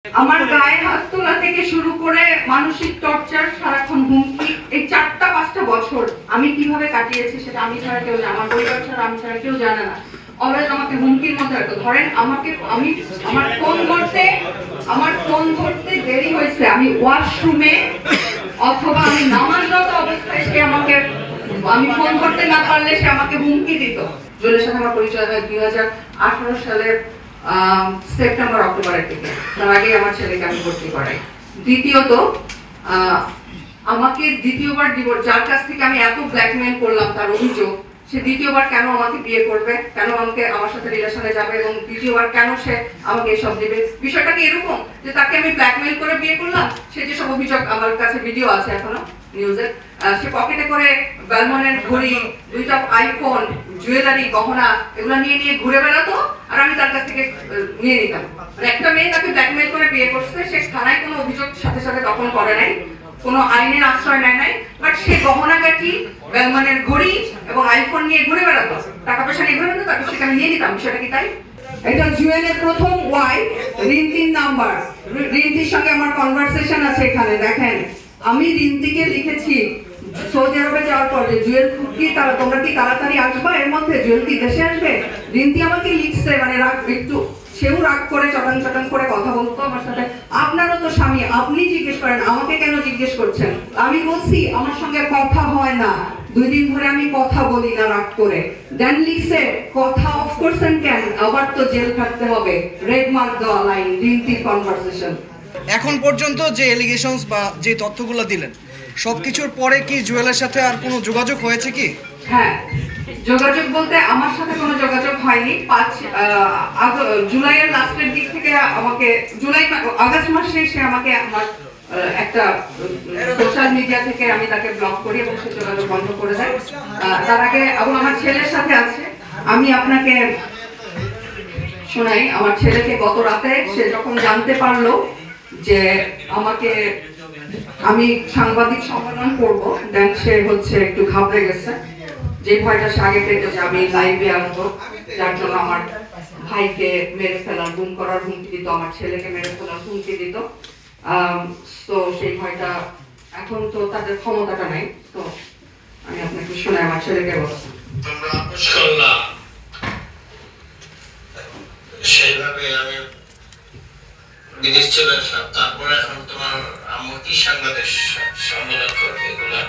আমার গায়ে হাত তোলা থেকে শুরু করে মানসিক টর্চার, সারাক্ষণ হুমকি, এই 4-5টা বছর আমি কিভাবে কাটিয়েছি সেটা আমি ছাড়া কেউ জানে, আমার পরিবার ছাড়া আমি ছাড়া কেউ জানে না। অলওয়েজ আমাকে হুমকির মধ্যে রাখতো। ধরেন আমার ফোন ধরতে দেরি হয়েছে, আমি ওয়াশরুমে অথবা আমি নামাজরত অবস্থায় আমি ফোন করতে না পারলে সে আমাকে হুমকি দিত। জুয়েলের সাথে আমার পরিচয় হয় 2018 সালের সেপ্টেম্বর অক্টোবরের দিকে। তার আগে আমার ছেলেকে আমি ভর্তি করাই। দ্বিতীয়ত আমাকে দ্বিতীয়বার ডিভোর্স, যার কাছ থেকে আমি এত ব্ল্যাকমেইল করলাম, তার অভিযোগ সে দ্বিতীয়বার কেন আমাকে বিয়ে করবে, কেন আমার সাথে রিলেশনে যাবে এবং দ্বিতীয়বার কেন সে আমাকে এসব দেবে। বিষয়টা কি এরকম যে তাকে আমি ব্ল্যাকমেইল করে বিয়ে করলাম? সে যেসব অভিযোগ, আমার কাছে ভিডিও আছে এখনো নিউজে, সে পকেটে করে ব্যালমনের ঘড়ি, 2টা আইফোন, জুয়েলারি, গহনা এগুলো নিয়ে ঘুরে বেড়াতো আর আমি তার কাছ থেকে নিয়ে নিতাম। মানে একটা মেয়ে তাকে ব্ল্যাকমেইল করে বিয়ে করছে, সে থানায় কোনো অভিযোগ সাথে সাথে তখন করে নাই, কোনো আইনের আশ্রয় নেয় নাই, বাট সে গহনাগাটি, ব্যালমনের ঘড়ি এবং আইফোন নিয়ে ঘুরে বেড়াতো, টাকা পয়সা নিয়ে ঘুরে বেড়াতো, তার কাছ থেকে আমি নিয়ে নিতাম। বিষয়টা কি তাই? এটা জুয়েলের প্রথম ওয়াইফ, রিন্তির নাম্বার। রিন্তির সঙ্গে আমার কনভারসেশন আছে এখানে, দেখেন। আমি রিন্তিকে লিখেছি সৌদি আরবে যাওয়ার পর যে জুয়েল কি তোমরা কি তাড়াতাড়ি আসবা, এর মধ্যে জুয়েল কি দেশে আসবে। রিন্তি আমাকে লিখছে, মানে একটু সেও রাগ করে চটান করে কথা বলতো আমার সাথে। আপনারও তো স্বামী, আপনি জিজ্ঞেস করেন, আমাকে কেন জিজ্ঞেস করছেন? আমি বলছি আমার সঙ্গে কথা হয় না, 2 দিন ধরে আমি কথা বলি না, রাগ করে। দেন লিখছে কথা অফ করছেন কেন, আবার তো জেল খাটতে হবে, রেড মার্ক দেওয়া লাইন, রিন্তির কনভারসেশন। এখন পর্যন্ত যে এলিগেশনস বা যে তথ্যগুলো দিলেন, সবকিছুর পরে কি জুয়েলের সাথে আর কোনো যোগাযোগ হয়েছে কি? হ্যাঁ, যোগাযোগ বলতে আমার সাথে কোনো যোগাযোগ হয়নি। জুলাইয়ের লাস্টের দিক থেকে আমাকে, আগস্ট মাসে সে আমাকে আমার একটা সোশ্যাল মিডিয়া থেকে আমি তাকে ব্লক করি এবং সে যোগাযোগ বন্ধ করে দেয়। তার আগে এবং আমার ছেলের সাথে আছে, আমি আপনাকে শোনাই। আমার ছেলেকে গত রাতে সে যখন জানতে পারলো যে আমি সাংবাদিক সম্মেলন করবো, দেন সে একটু ঘাবড়ে গেছে। যে ভয়টা সে আগে পেত যে আমি লাইভে আসবো, যার জন্য আমার ভাইকে মেরে ফেলার, গুম করার হুমকি দিত, আমার ছেলেকে মেরে ফেলার হুমকি দিত। তো সেই ভয়টা, এখন তো তাদের ক্ষমতাটা নাই। তো আমি আপনাকে শোনাই, আমার ছেলেকে বলছি। সেইভাবে আমি বিদেশ চলে আসলাম। তারপরে এখন তোমার আম্মু কি সাংবাদিক সম্মেলন করবে, এগুলা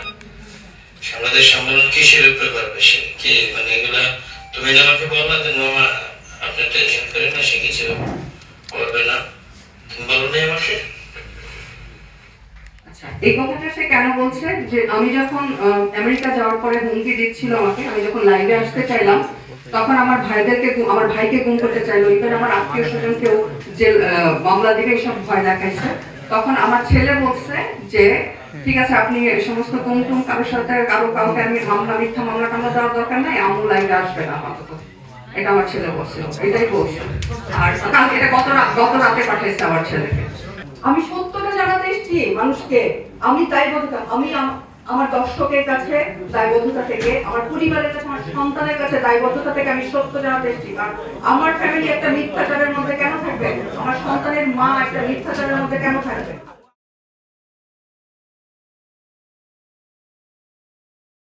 সাংবাদিক সম্মেলন কিসের উপরে করবে, সে কি মানে এগুলা তুমি আমাকে বললা যে মামা আপনি টেনশন করেন না, সে কিছু করবে না, তুমি বলো না আমাকে? এই কথাটা সে কেন বলছে যে আমি যখন আমেরিকা যাওয়ার পরে হুমকি দিচ্ছিল আমাকে, আমি যখন লাইভে আসতে চাইলাম তখন আমার ভাইকে গুম করতে চাইলো, ইভেন আমার আত্মীয় স্বজন কেউ যে মামলা দিকে এইসব ভয় দেখাইছে। তখন আমার ছেলে বলছে যে ঠিক আছে, আপনি সমস্ত গুম কারোর সাথে কাউকে আমি মিথ্যা মামলা দেওয়ার দরকার নাই, আম্মু লাইভে আসবে না আপাতত। এটা আমার ছেলে বলছিল, এটাই বলছে। আর এটা গত রাতে পাঠাইছে আমার ছেলেকে। আমি সত্যটা জানাতে এসেছি মানুষকে। আমি আমার দর্শকের কাছে দায়বদ্ধতা থেকে, আমার পরিবারের কাছে, আমার সন্তানের কাছে দায়বদ্ধতা থেকে আমি সত্য জানাতে এসেছি। কারণ আমার ফ্যামিলি একটা মিথ্যাচারের মধ্যে কেন থাকবে, আমার সন্তানের মা একটা মিথ্যাচারের মধ্যে কেন থাকবে?